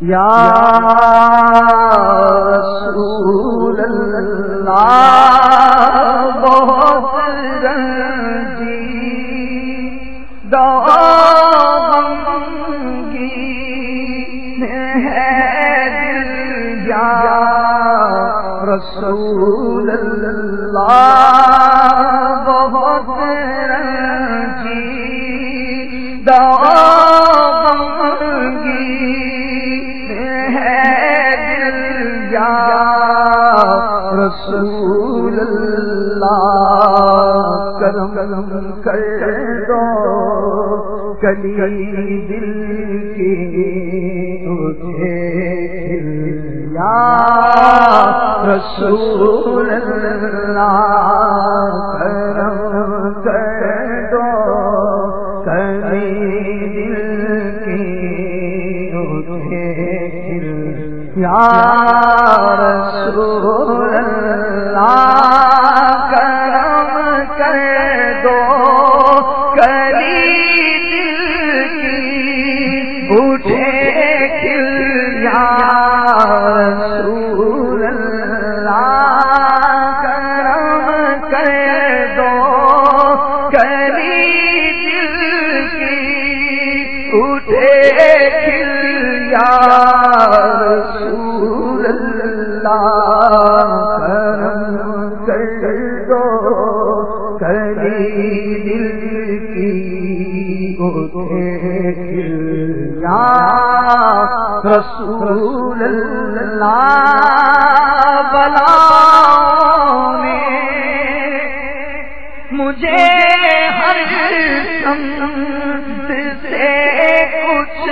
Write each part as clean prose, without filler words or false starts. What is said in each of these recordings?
یا رسول اللہ بہت رنجیدہ غمگین ہے دل، یا رسول اللہ بہت رنجیدہ رسول اللہ کرم کر دو کلی دل کی اٹھے، یا رسول اللہ کرم کر دو کلی دل کی اٹھے، یا رسول اللہ کرم کر دو کلی دل کی اٹھے کھل، یا رسول اللہ کرم کر دو کلی دل کی اٹھے کھل، یا رسول اللہ کرم کر دو کلی دل کی اٹھے کھل، یا رسول اللہ بلاؤں نے مجھے ہر سمت سے کچھ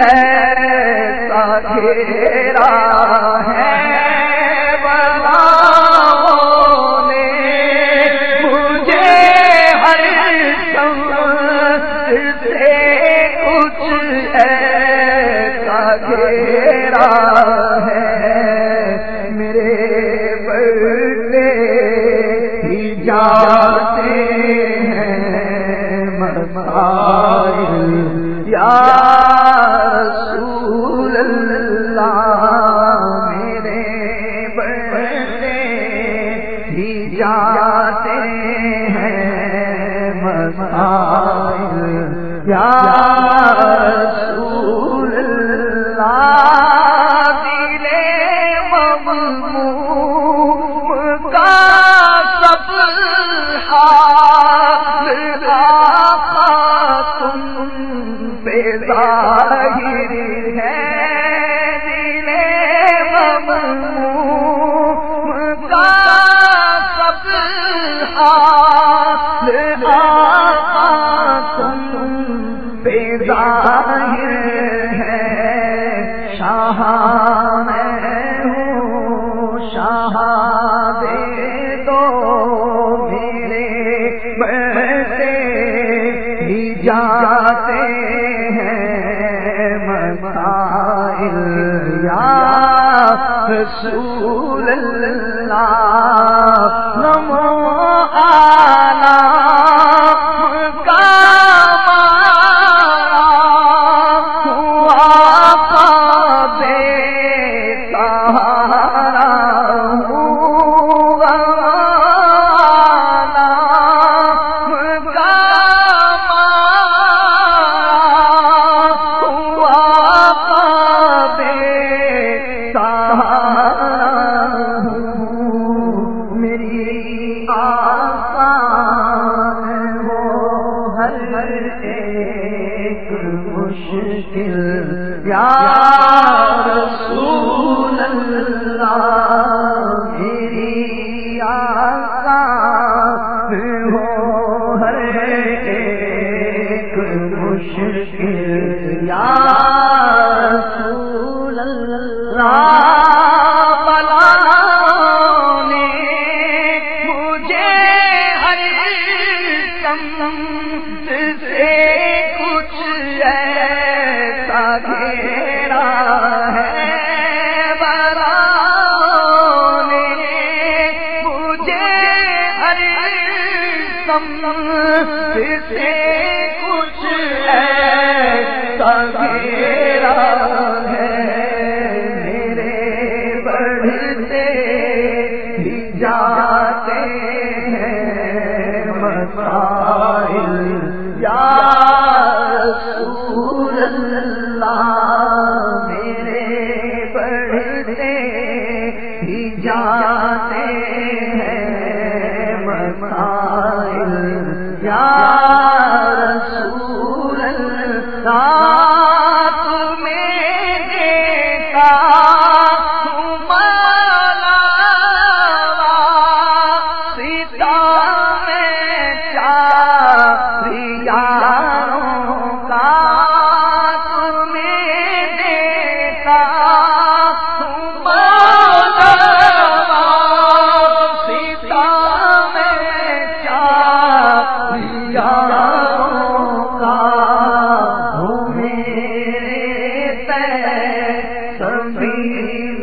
ایسا گھیرا ہے، بلاؤں نے مجھے ہر سمت سے کچھ ایسا گھیرا ہے، میرے بڑے ہی جاتے ہیں مسائل، یا رسول اللہ میرے بڑے ہی جاتے ہیں مسائل، یا رسول اللہ دل مغموم کا سب حال آقا تم پہ ظاہر ہے، دل مغموم کا سب حال آقا تم پہ ظاہر ہے، شاہ میں ہوں شاہ دے دو میرے بیٹے ہی جاتے ہیں مسائل، یا رسول اللہ نمو آلہ کا مارا ہوا بے سہارا ہوا مشکل، یا رسول اللہ میری آسان ہو ہر ایک مشکل، یا رسول اللہ سے کچھ ایسا گھیرا ہے میرے بڑھتے ہی جاتے ہیں مسائل یا رسول اللہ میرے بڑھتے ہی جاتے ہیں مسائل یا رسول اللہ تمہیں دیکھا تمہارا سیتا میں چاریاروں کا تمہیں دیکھا تمہارا سیتا میں چاریاروں کا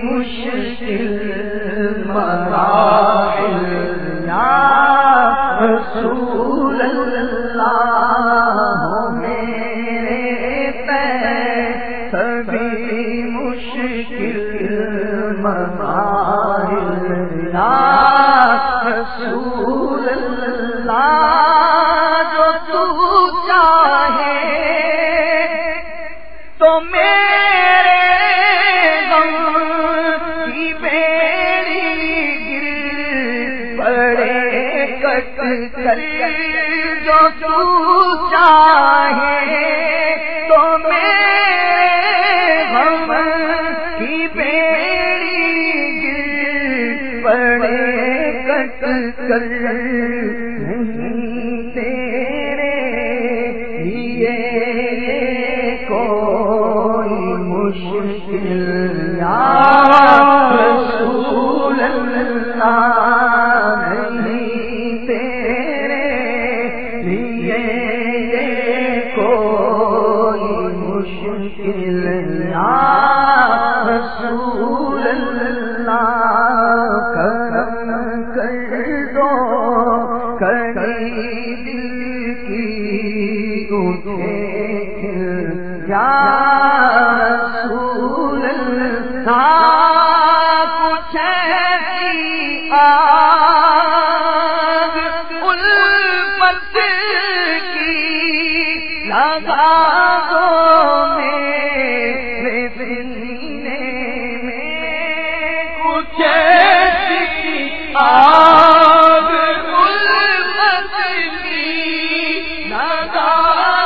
مشکل مسائل یا رسول اللہ میرے پہ سبھی مشکل مسائل یا رسول اللہ جو تو چاہے تو میرے کٹ کر جو تو چاہے تو میرے غم کی بیڑی گر پڑے کٹ کر نہیں تیرے لیے کوئی مشکل یا رسول اللہ رسول اللہ کرم کر دو کہیں دل کی اٹھے یا رسول اللہ کچھ ایسی آگ الفت کی لگا دو آگ الفت کی لگا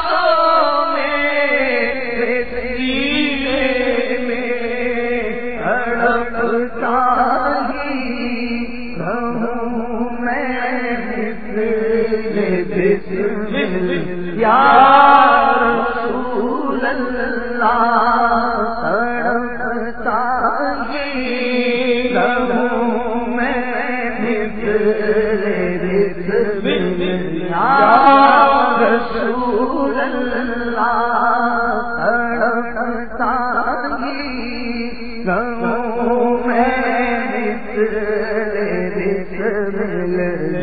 دو میرے سینے میں تڑپتا ہی رہوں میں بسم یا رسول اللہ تڑپتا ہی رہوں رسول اللہ تڑپتا ہی رہوں میں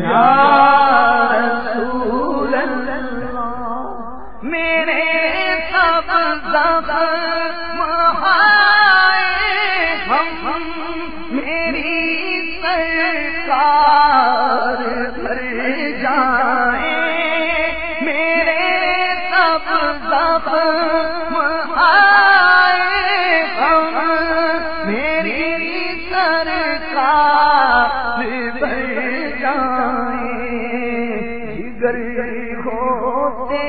یا رسول اللہ میرے سب زخم ہم میری سرکار بھر جائیں میرے سب زخم ہم میری سرکار بھر جائیں جگر ہوتے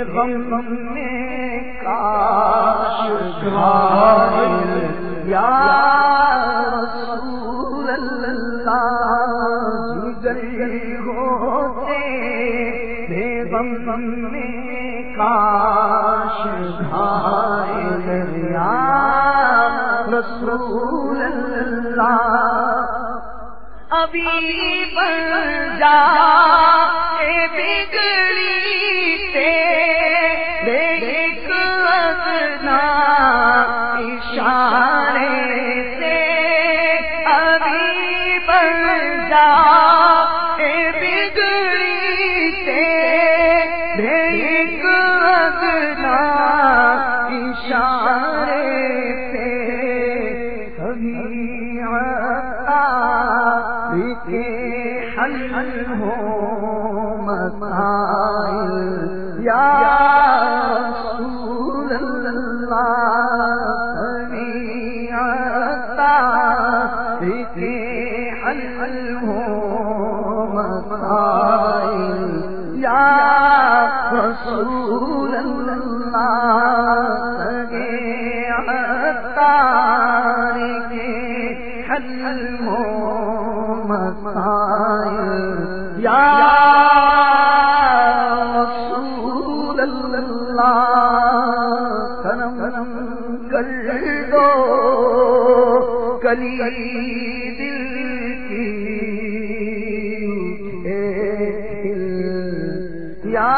غم میں کاش گھائل یا رسول اللہ جگر ہوتے غم میں کاش گھائل یا رسول اللہ ابھی بن جا بگڑی تیرے ایک ادنا اشارے سے ابھی بن جا بگڑی تیرے کے حل ہو مسائل یا رسول اللہ کے حل ہو مسائل یا رسول اللہ حل ہو مسائل یا رسول اللہ کرم کر دو کلی دل کی اٹھے یا